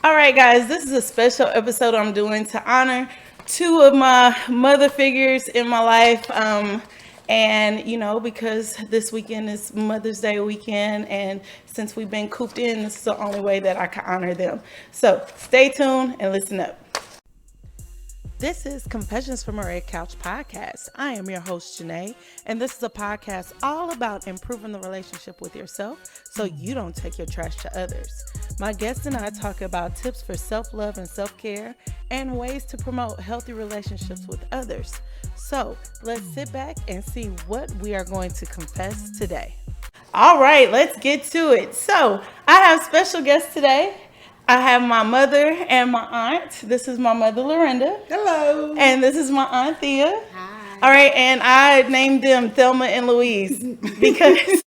All right, guys, this is a special episode I'm doing to honor two of my mother figures in my life. And, because this weekend is Mother's Day weekend, and since we've been cooped in, this is the only way that I can honor them. So stay tuned and listen up. This is Confessions from a Red Couch podcast. I am your host, Janae, and this is a podcast all about improving the relationship with yourself so you don't take your trash to others. My guests and I talk about tips for self-love and self-care and ways to promote healthy relationships with others. So let's sit back and see what we are going to confess today. All right, let's get to it. So I have special guests today. I have my mother and my aunt. This is my mother, Lorinda. Hello. And this is my aunt, Thea. Hi. All right, and I named them Thelma and Louise because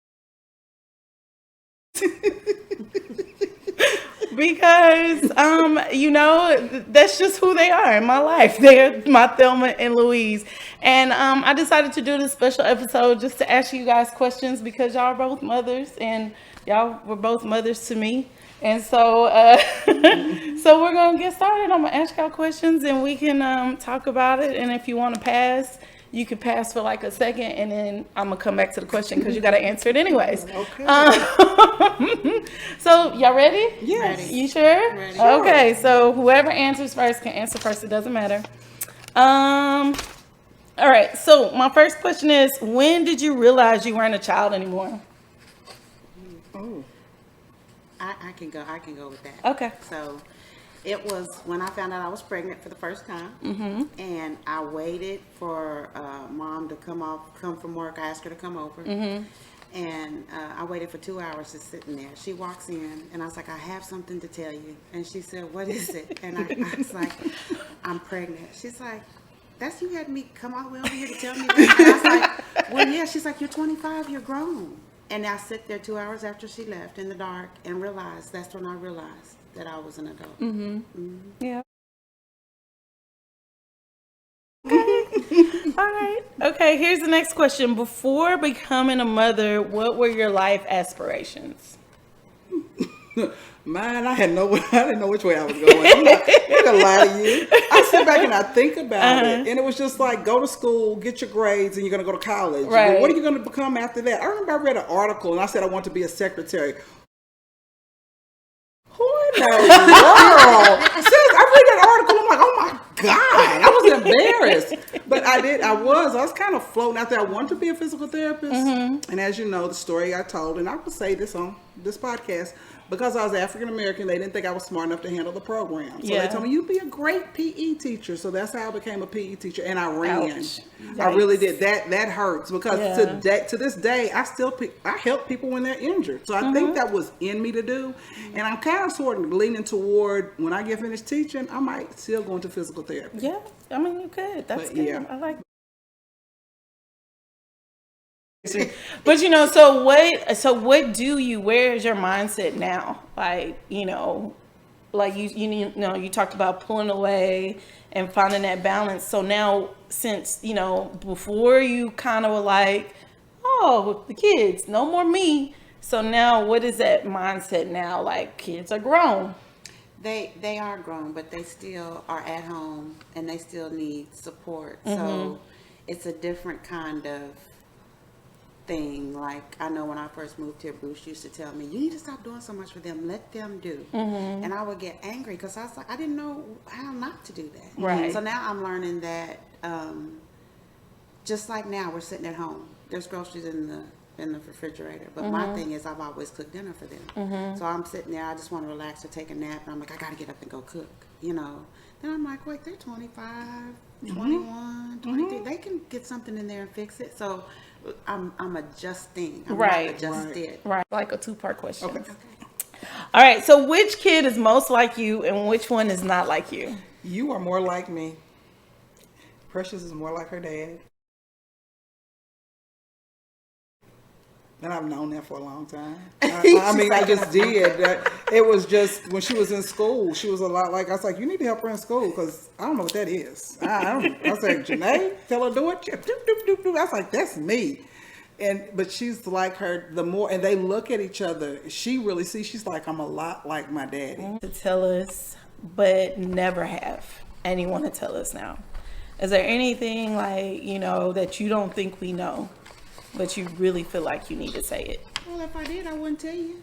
that's just who they are in my life. They're my Thelma and Louise. And I decided to do this special episode just to ask you guys questions because y'all are both mothers and y'all were both mothers to me. And so so we're going to get started. I'm going to ask y'all questions and we can talk about it. And if you want to pass, you can pass for like a second and then I'm going to come back to the question because you got to answer it anyways. Okay. So y'all ready? Yes. Ready. You sure? Ready. Okay, so whoever answers first can answer first. It doesn't matter. All right, so my first question is, when did you realize you weren't a child anymore? Oh. I can go with that. Okay. So it was when I found out I was pregnant for the first time, and I waited for mom to come from work. I asked her to come over, and I waited for 2 hours just sitting there. She walks in, and I was like, "I have something to tell you," and she said, "What is it?" And I was like, "I'm pregnant." She's like, "That's you had me come all the way over here to tell me that?" And I was like, "Well, yeah." She's like, "You're 25. You're grown." And I sit there 2 hours after she left in the dark and that's when I realized that I was an adult. Yeah. Okay. All right. Okay, here's the next question. Before becoming a mother, what were your life aspirations? Mine, I didn't know which way I was going. I'm not gonna lie to you. I sit back and I think about it, and it was just like, go to school, get your grades, and you're gonna go to college. Right. Well, what are you gonna become after that? I remember I read an article, and I said I want to be a secretary. Who in the world? I read that article. I'm like, oh my God, I was embarrassed. But I was kind of floating out there. I wanted to be a physical therapist. And as you know, the story I told, and I will say this on this podcast, because I was African American, they didn't think I was smart enough to handle the program. So they told me, you'd be a great PE teacher. So that's how I became a PE teacher. And I ran. Ouch. I really did. That hurts because to this day, I help people when they're injured. So I think that was in me to do. And I'm kind of sort of leaning toward, when I get finished teaching, I might still go into physical therapy. Yeah, I mean, you could. That's But, good. yeah. I like But so what where is your mindset now? Like, like you talked about pulling away and finding that balance. So now since, before you kind of were like, oh, the kids, no more me. So now what is that mindset now? Like, kids are grown. They are grown, but they still are at home and they still need support. So it's a different kind of thing. Like, I know when I first moved here, Bruce used to tell me, you need to stop doing so much for them, let them do. And I would get angry because I was like, I didn't know how not to do that. Right. So now I'm learning that just like now we're sitting at home, there's groceries in the refrigerator, but my thing is I've always cooked dinner for them. So I'm sitting there, I just want to relax or take a nap, and I'm like, I gotta get up and go cook, Then I'm like, wait, they're 25, 21, 23. They can get something in there and fix it. So I'm adjusting. I'm Right. not adjusted. Right. Like a 2-part question. Okay. All right. So which kid is most like you and which one is not like you? You are more like me. Precious is more like her dad. And I've known that for a long time. I mean, I just did. It was just when she was in school, she was a lot like, I was like, you need to help her in school because I don't know what that is. I was like, Janae, tell her to do it. I was like, that's me. but she's like her, the more, and they look at each other, she really sees, she's like, I'm a lot like my daddy. To tell us, but never have. And you want to tell us now. Is there anything like, that you don't think we know, but you really feel like you need to say it? Well, if I did, I wouldn't tell you.